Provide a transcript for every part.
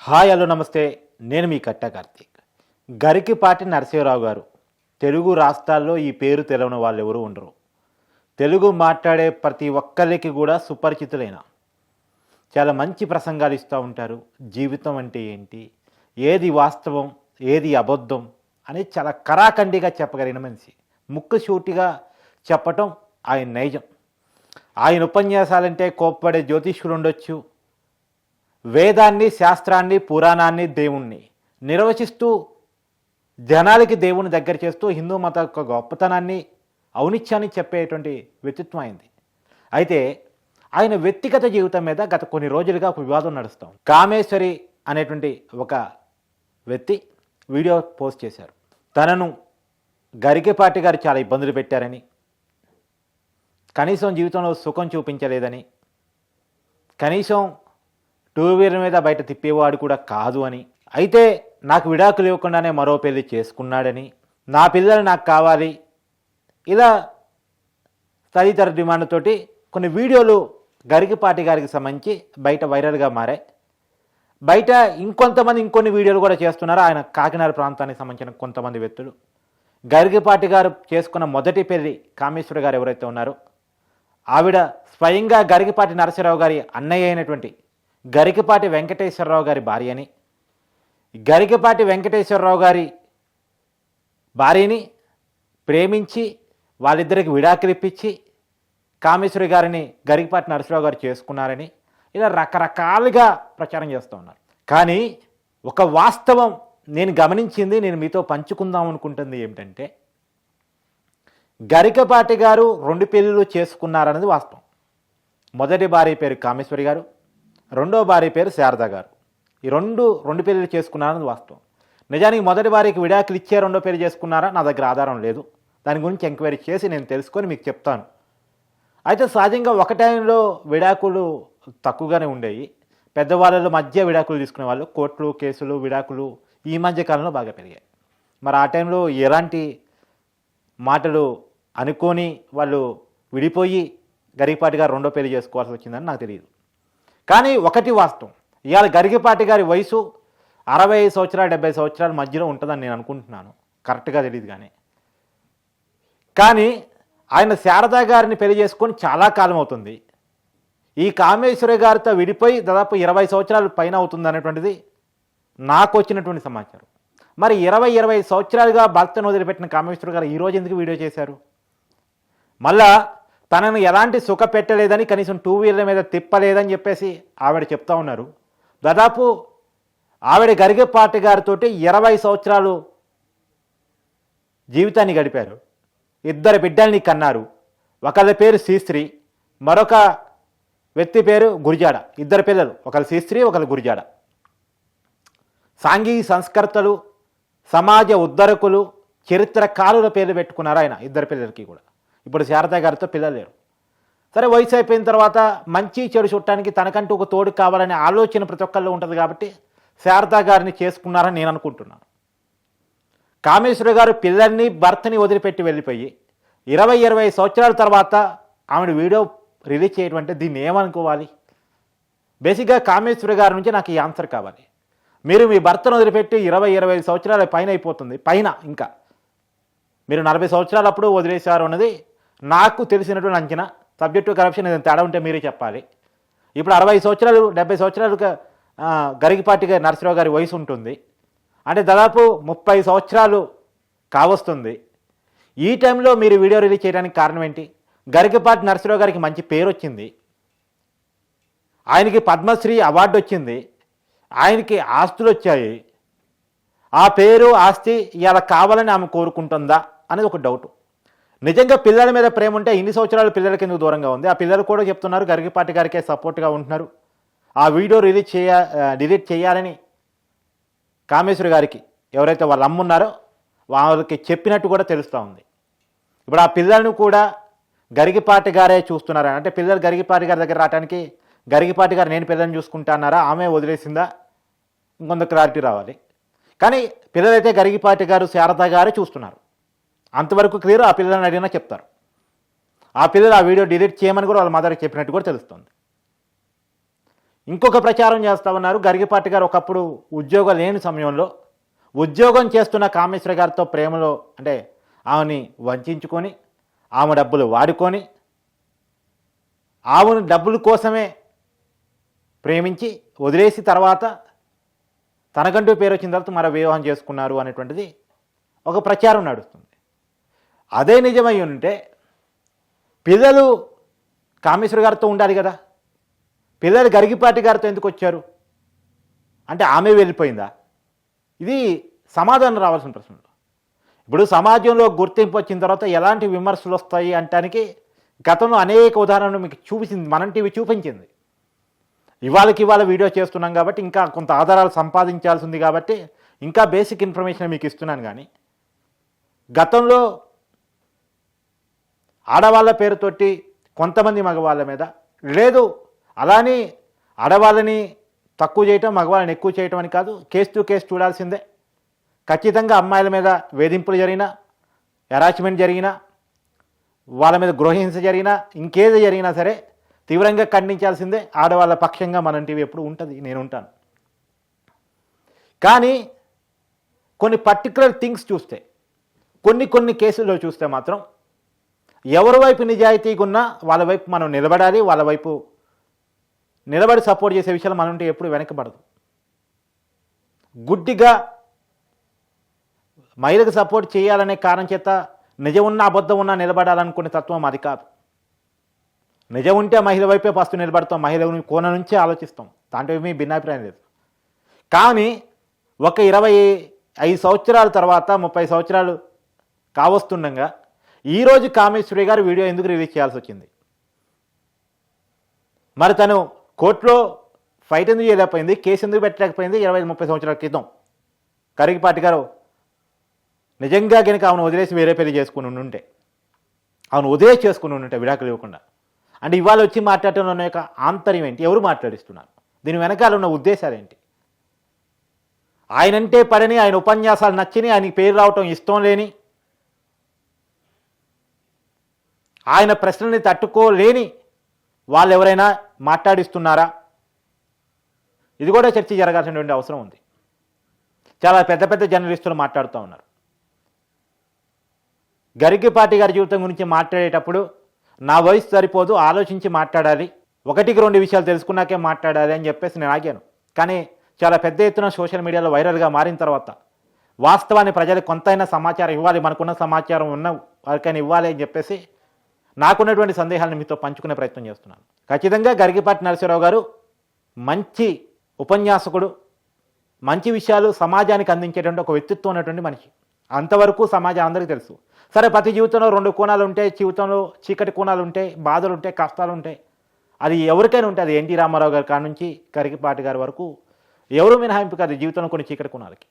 Hi hello నమస్తే. నేను మీ కట్టా కార్తీక్. గరికిపాటి నరసింహరావు గారు తెలుగు రాష్ట్రాల్లో ఈ పేరు తెలవని వాళ్ళు ఎవరు ఉండరు. తెలుగు మాట్లాడే ప్రతి ఒక్కరికి కూడా సుపరిచితులైన చాలా మంచి ప్రసంగాలు ఇస్తూ ఉంటారు. జీవితం అంటే ఏంటి, ఏది వాస్తవం, ఏది అబద్ధం అనేది చాలా కరాఖండిగా చెప్పగలిగిన మనిషి. ముక్కు సూటిగా చెప్పటం ఆయన నైజం. ఆయన ఉపన్యాసాలంటే కోప్పడే జ్యోతిష్యుడు ఉండొచ్చు. వేదాన్ని, శాస్త్రాన్ని, పురాణాన్ని, దేవుణ్ణి నిర్వచిస్తూ జనాలకి దేవుని దగ్గర చేస్తూ హిందూ మత యొక్క గొప్పతనాన్ని, ఔనిత్యాన్ని చెప్పేటువంటి వ్యక్తిత్వం అయింది. అయితే ఆయన వ్యక్తిగత జీవితం మీద గత కొన్ని రోజులుగా ఒక వివాదం నడుస్తాం. కామేశ్వరి అనేటువంటి ఒక వ్యక్తి వీడియో పోస్ట్ చేశారు. తనను గరికపాటి గారు చాలా ఇబ్బందులు పెట్టారని, కనీసం జీవితంలో సుఖం చూపించలేదని, కనీసం టూ వీలర్ మీద బయట తిప్పేవాడు కూడా కాదు అని, అయితే నాకు విడాకులు ఇవ్వకుండానే మరో పెళ్లి చేసుకున్నాడని, నా పిల్లలు నాకు కావాలి, ఇలా తదితర డిమాండ్తోటి కొన్ని వీడియోలు గరికపాటి గారికి సంబంధించి బయట వైరల్గా మారాయి. బయట ఇంకొంతమంది ఇంకొన్ని వీడియోలు కూడా చేస్తున్నారు. ఆయన కాకినాడ ప్రాంతానికి సంబంధించిన కొంతమంది వ్యక్తులు. గరికపాటి గారు చేసుకున్న మొదటి పెళ్లి కామేశ్వర గారు ఎవరైతే ఉన్నారో ఆవిడ స్వయంగా గరికపాటి నరసింహరావు గారి అన్నయ్య అయినటువంటి గరికపాటి వెంకటేశ్వరరావు గారి భార్య అని, గరికపాటి వెంకటేశ్వరరావు గారి భార్యని ప్రేమించి వాళ్ళిద్దరికి విడాకులు ఇప్పించి కామేశ్వరి గారిని గరికపాటి నరసింహరావు గారు చేసుకున్నారని ఇలా రకరకాలుగా ప్రచారం చేస్తూ ఉన్నారు. కానీ ఒక వాస్తవం నేను గమనించింది, నేను మీతో పంచుకుందాం అనుకుంటుంది ఏమిటంటే, గరికపాటి గారు 2 పెళ్ళిళ్ళు చేసుకున్నారన్నది వాస్తవం. మొదటి భార్య పేరు కామేశ్వరి గారు, రెండో భార్య పేరు శారద గారు. ఈ రెండు పెళ్ళిళ్ళు చేసుకున్నారన్నది వాస్తవం. నిజానికి మొదటి భార్యకి విడాకులు ఇచ్చే రెండో పెళ్లి చేసుకున్నారా నా దగ్గర ఆధారం లేదు. దాని గురించి ఎంక్వైరీ చేసి నేను తెలుసుకొని మీకు చెప్తాను. అయితే సహజంగా ఒక టైంలో విడాకులు తక్కువగానే ఉండేవి. పెద్దవాళ్ళ మధ్య విడాకులు తీసుకునే వాళ్ళు, కోర్టులు, కేసులు, విడాకులు ఈ మధ్య కాలంలో బాగా పెరిగాయి. మరి ఆ టైంలో ఎలాంటి మాటలు అనుకొని వాళ్ళు విడిపోయి గరికపాటి గారు రెండో పెళ్లి చేసుకోవాల్సి వచ్చిందని నాకు తెలియదు. కానీ ఒకటి వాస్తవం, ఇవాళ గరికపాటి గారి వయసు 65 సంవత్సరాలు 70 సంవత్సరాల మధ్యలో ఉంటుందని నేను అనుకుంటున్నాను. కరెక్ట్గా తెలియదు. కానీ ఆయన శారదా గారిని పెళ్లి చేసుకొని చాలా కాలం అవుతుంది. ఈ కామేశ్వరి గారితో విడిపోయి దాదాపు 20 సంవత్సరాలు పైన అవుతుంది అనేటువంటిది నాకు వచ్చినటువంటి సమాచారం. మరి 20 సంవత్సరాలుగా భర్తను వదిలిపెట్టిన కామేశ్వరి గారు ఈరోజు ఎందుకు వీడియో చేశారు? మళ్ళా తనను ఎలాంటి సుఖ పెట్టలేదని, కనీసం 2 వీలర్ మీద తిప్పలేదని చెప్పేసి ఆవిడ చెప్తా ఉన్నారు. దాదాపు ఆవిడ గరికపాటి గారితో 20 సంవత్సరాలు జీవితాన్ని గడిపారు. 2 బిడ్డల్ని కన్నారు. ఒకళ్ళ పేరు శ్రీశ్రీ, మరొక వ్యక్తి పేరు గురిజాడ. 2 పిల్లలు, ఒకళ్ళు శ్రీశ్రీ, ఒకళ్ళు గురిజాడ. సాంఘిక సంస్కర్తలు, సమాజ ఉద్ధరకులు, చరిత్రకారుల పేర్లు పెట్టుకున్నారు ఆయన 2 పిల్లలకి కూడా. ఇప్పుడు శారదా గారితో పిల్లలు లేరు. సరే, వయసు అయిపోయిన తర్వాత మంచి చెడు చూడటానికి తనకంటూ ఒక తోడు కావాలనే ఆలోచన ప్రతి ఒక్కళ్ళు ఉంటుంది కాబట్టి శారదా గారిని చేసుకున్నారని నేను అనుకుంటున్నాను. కామేశ్వరి గారు పిల్లల్ని, భర్తని వదిలిపెట్టి వెళ్ళిపోయి 20 సంవత్సరాల తర్వాత ఆవిడ వీడియో రిలీజ్ చేయడం అంటే దీన్ని ఏమనుకోవాలి? బేసిక్గా కామేశ్వరి గారి నుంచి నాకు ఈ ఆన్సర్ కావాలి. మీరు మీ భర్తను వదిలిపెట్టి 20 సంవత్సరాల పైన అయిపోతుంది, పైన ఇంకా మీరు 40 సంవత్సరాలు అప్పుడు వదిలేశారు అన్నది నాకు తెలిసినటువంటి అంచనా. సబ్జెక్టు కరప్షన్ ఏదైనా తేడా ఉంటే మీరే చెప్పాలి. ఇప్పుడు 60 సంవత్సరాలు 70 సంవత్సరాలుగా గరికపాటి గారి నరసింహరావు గారి వయసు ఉంటుంది. అంటే దాదాపు 30 సంవత్సరాలు కావస్తుంది. ఈ టైంలో మీరు వీడియో రిలీజ్ చేయడానికి కారణం ఏంటి? గరికపాటి నరసింహరావు గారికి మంచి పేరు వచ్చింది, ఆయనకి పద్మశ్రీ అవార్డు వచ్చింది, ఆయనకి ఆస్తులు వచ్చాయి. ఆ పేరు, ఆస్తి ఇలా కావాలని ఆమె కోరుకుంటుందా అనేది ఒక డౌట్. నిజంగా పిల్లల మీద ప్రేమ ఉంటే ఇన్ని సంవత్సరాలు పిల్లలకి ఎందుకు దూరంగా ఉంది? ఆ పిల్లలు కూడా చెప్తున్నారు గరికపాటి గారికే సపోర్ట్గా ఉంటున్నారు. ఆ వీడియో డిలీట్ చేయాలని కామేశ్వరి గారికి ఎవరైతే వాళ్ళ అమ్మ ఉన్నారో వాళ్ళకి చెప్పినట్టు కూడా తెలుస్తూ ఉంది. ఇప్పుడు ఆ పిల్లలను కూడా గరికపాటి గారే చూస్తున్నారని, అంటే పిల్లలు గరికపాటి గారి దగ్గర రావడానికి గరికపాటి గారు నేను పిల్లల్ని చూసుకుంటా అన్నారా, ఆమె వదిలేసిందా, ఇంకొంత క్లారిటీ రావాలి. కానీ పిల్లలైతే గరికపాటి గారు, శారదా గారే చూస్తున్నారు. అంతవరకు క్లియర్. ఆ పిల్లలని అడిగినా చెప్తారు. ఆ పిల్లలు ఆ వీడియో డిలీట్ చేయమని కూడా వాళ్ళ మదర్కి చెప్పినట్టు కూడా తెలుస్తుంది. ఇంకొక ప్రచారం చేస్తూ ఉన్నారు. గరికపాటి గారు ఒకప్పుడు ఉద్యోగం లేని సమయంలో ఉద్యోగం చేస్తున్న కామేశ్వర గారితో ప్రేమలో అంటే ఆమెని వంచుకొని ఆమె డబ్బులు వాడుకొని ఆమెను డబ్బుల కోసమే ప్రేమించి వదిలేసి తర్వాత తనకంటూ పేరు వచ్చిన తర్వాత మరో వివాహం చేసుకున్నారు అనేటువంటిది ఒక ప్రచారం నడుస్తుంది. అదే నిజమై ఉంటే పిల్లలు కామేశ్వర గారితో ఉండాలి కదా, పిల్లలు గరికపాటి గారితో ఎందుకు వచ్చారు అంటే ఆమె వెళ్ళిపోయిందా? ఇది సమాధానం రావాల్సిన ప్రశ్నలు. ఇప్పుడు సమాజంలో గుర్తింపు వచ్చిన తర్వాత ఎలాంటి విమర్శలు వస్తాయి అంటానికి గతంలో అనేక ఉదాహరణలు మీకు చూపించింది, మనం టీవీ చూపించింది. ఇవాళ వీడియో చేస్తున్నాం కాబట్టి ఇంకా కొంత ఆధారాలు సంపాదించాల్సి ఉంది కాబట్టి ఇంకా బేసిక్ ఇన్ఫర్మేషన్ మీకు ఇస్తున్నాను. కానీ గతంలో ఆడవాళ్ళ పేరుతోటి కొంతమంది మగవాళ్ళ మీద లేదు, అలానే ఆడవాళ్ళని తక్కువ చేయటం మగవాళ్ళని ఎక్కువ చేయటం అని కాదు, కేసు టు కేసు చూడాల్సిందే. ఖచ్చితంగా అమ్మాయిల మీద వేధింపులు జరిగినా, హెరాస్మెంట్ జరిగినా, వాళ్ళ మీద గృహహింస జరిగినా, ఇంకేది జరిగినా సరే తీవ్రంగా ఖండించాల్సిందే. ఆడవాళ్ళ పక్షంగా మనం టీవీ ఎప్పుడు ఉంటుంది, నేను ఉంటాను. కానీ కొన్ని పర్టికులర్ థింగ్స్ చూస్తే, కొన్ని కేసుల్లో చూస్తే మాత్రం ఎవరి వైపు నిజాయితీగా ఉన్నా వాళ్ళ వైపు మనం నిలబడాలి. వాళ్ళ వైపు నిలబడి సపోర్ట్ చేసే విషయాలు మనం ఉంటే ఎప్పుడు వెనకబడదు. గుడ్డిగా మహిళకు సపోర్ట్ చేయాలనే కారణం చేత నిజం ఉన్నా అబద్ధం ఉన్నా నిలబడాలనుకునే తత్వం అది కాదు. నిజం ఉంటే మహిళ వైపే ఫస్ట్ నిలబడతాం, మహిళ కోణ నుంచే ఆలోచిస్తాం, దాంట్లో ఏమీ భిన్నాభిప్రాయం లేదు. కానీ ఒక 25 సంవత్సరాల తర్వాత 30 సంవత్సరాలు కావస్తుండగా ఈరోజు కామేశ్వరి గారు వీడియో ఎందుకు రిలీజ్ చేయాల్సి వచ్చింది? మరి తను కోర్టులో ఫైట్ ఎందుకు చేయలేకపోయింది, కేసు ఎందుకు పెట్టలేకపోయింది? 25-30 సంవత్సరాల క్రితం గరికపాటి గారు నిజంగా కనుక ఆమెను వదిలేసి వేరే పెళ్లి చేసుకుని ఉంటే, ఆమెను వదిలేసి చేసుకుని ఉంటే విడాకులు ఇవ్వకుండా, అంటే ఇవాళ వచ్చి మాట్లాడటంలో ఉన్న యొక్క ఆంతర్యం ఏంటి? ఎవరు మాట్లాడిస్తున్నారు? దీని వెనకాల ఉన్న ఉద్దేశాలు ఏంటి? ఆయనంటే పడని, ఆయన ఉపన్యాసాలు నచ్చని, ఆయనకి పేరు రావటం ఇష్టం లేని, ఆయన ప్రశ్నల్ని తట్టుకోలేని వాళ్ళు ఎవరైనా మాట్లాడిస్తున్నారా? ఇది కూడా చర్చ జరగాల్సినటువంటి అవసరం ఉంది. చాలా పెద్ద జర్నలిస్టులు మాట్లాడుతూ ఉన్నారు. గరికపాటి గారి జీవితం గురించి మాట్లాడేటప్పుడు నా వయసు సరిపోదు, ఆలోచించి మాట్లాడాలి, 1-2 విషయాలు తెలుసుకున్నాకే మాట్లాడాలి అని చెప్పేసి నేను ఆగాను. కానీ చాలా పెద్ద ఎత్తున సోషల్ మీడియాలో వైరల్గా మారిన తర్వాత వాస్తవాన్ని ప్రజలకు కొంతైనా సమాచారం ఇవ్వాలి, మనకున్న సమాచారం ఉన్న వారికైనా ఇవ్వాలి అని చెప్పేసి నాకున్నటువంటి సందేహాలను మీతో పంచుకునే ప్రయత్నం చేస్తున్నాను. ఖచ్చితంగా గరికపాటి నరసింహారావు గారు మంచి ఉపన్యాసకుడు, మంచి విషయాలు సమాజానికి అందించేటువంటి ఒక వ్యక్తిత్వం ఉన్నటువంటి మనిషి. అంతవరకు సమాజం అందరికీ తెలుసు. సరే, ప్రతి జీవితంలో 2 కోణాలు ఉంటాయి, జీవితంలో చీకటి కోణాలు ఉంటాయి, బాధలు ఉంటాయి, కష్టాలు ఉంటాయి. అది ఎవరికైనా ఉంటాయి. అది ఎన్టీ రామారావు గారి కాడ నుంచి గరికపాటి గారి వరకు ఎవరు మినహాయింపు కాదు జీవితంలో కొన్ని చీకటి కోణాలకి.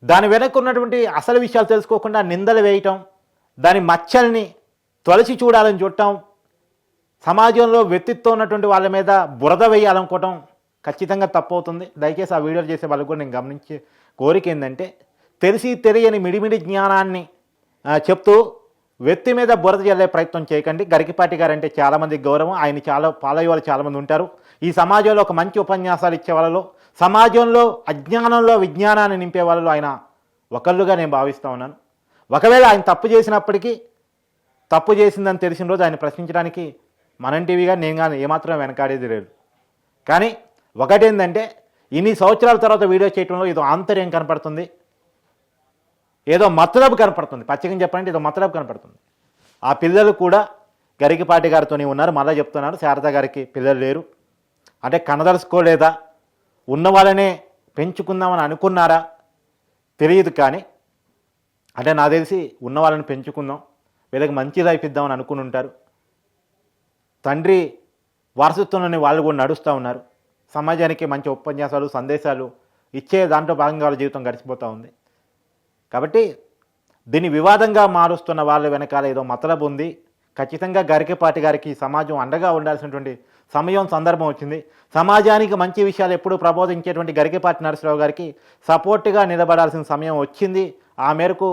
దాని వెనక ఉన్నటువంటి అసలు విషయాలు తెలుసుకోకుండా నిందలు వేయటం, దాని మచ్చల్ని తొలచి చూడాలని చూడటం, సమాజంలో వ్యక్తిత్వం ఉన్నటువంటి వాళ్ళ మీద బురద వేయాలనుకోవటం ఖచ్చితంగా తప్పు అవుతుంది. దయచేసి ఆ వీడియోలు చేసే వాళ్ళకు కూడా నేను గమనించే కోరిక ఏంటంటే, తెలిసి తెలియని మిడిమిడి జ్ఞానాన్ని చెప్తూ వ్యక్తి మీద బురద చల్లే ప్రయత్నం చేయకండి. గరికపాటి గారు అంటే చాలామంది గౌరవం, ఆయన చాలా ఫాలో వాళ్ళు చాలామంది ఉంటారు. ఈ సమాజంలో ఒక మంచి ఉపన్యాసాలు ఇచ్చే వాళ్ళలో, సమాజంలో అజ్ఞానంలో విజ్ఞానాన్ని నింపే వాళ్ళలో ఆయన ఒకళ్ళుగా నేను భావిస్తూ ఉన్నాను. ఒకవేళ ఆయన తప్పు చేసినప్పటికీ, తప్పు చేసిందని తెలిసిన రోజు ఆయన ప్రశ్నించడానికి మనం టీవీగా నేను కానీ ఏమాత్రం వెనకాడేది లేదు. కానీ ఒకటేంటంటే, ఇన్ని సంవత్సరాల తర్వాత వీడియో చేయడంలో ఏదో ఆంతర్యం కనపడుతుంది, ఏదో మతలబు కనపడుతుంది. పచ్చగా చెప్పాలంటే ఏదో మతలబు కనపడుతుంది. ఆ పిల్లలు కూడా గరికపాటి గారితోనే ఉన్నారు. మళ్ళీ చెప్తున్నారు, శారద గారికి పిల్లలు లేరు అంటే కనదలుచుకోలేదా, ఉన్న వాళ్ళనే పెంచుకుందామని అనుకున్నారా తెలియదు. కానీ అంటే నాకు తెలిసి ఉన్న వాళ్ళని పెంచుకుందాం, వీళ్ళకి మంచి లైఫ్ ఇద్దామని అనుకుని ఉంటారు. తండ్రి వారసత్వంలోని వాళ్ళు కూడా నడుస్తూ ఉన్నారు. సమాజానికి మంచి ఉపన్యాసాలు, సందేశాలు ఇచ్చే దాంట్లో భాగంగా వాళ్ళ జీవితం గడిచిపోతూ ఉంది. కాబట్టి దీన్ని వివాదంగా మారుస్తున్న వాళ్ళ వెనకాల ఏదో మతలబు ఉంది. ఖచ్చితంగా గరికపాటి గారికి సమాజం అండగా ఉండాల్సినటువంటి సమయం, సందర్భం వచ్చింది. సమాజానికి మంచి విషయాలు ఎప్పుడూ ప్రబోధించేటువంటి గరికపాటి నరసింహారావు గారికి సపోర్ట్గా నిలబడాల్సిన సమయం వచ్చింది. ఆ మేరకు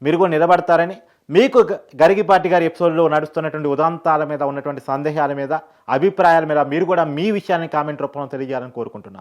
మీరు కూడా నిలబడతారని, మీకు గరిగిపాటి గారి ఎపిసోడ్లో నడుస్తున్నటువంటి ఉదాంతాల మీద ఉన్నటువంటి సందేహాల మీద అభిప్రాయాల మీద మీరు కూడా మీ విషయాన్ని కామెంట్ రూపంలో తెలియజేయాలని కోరుకుంటున్నాను.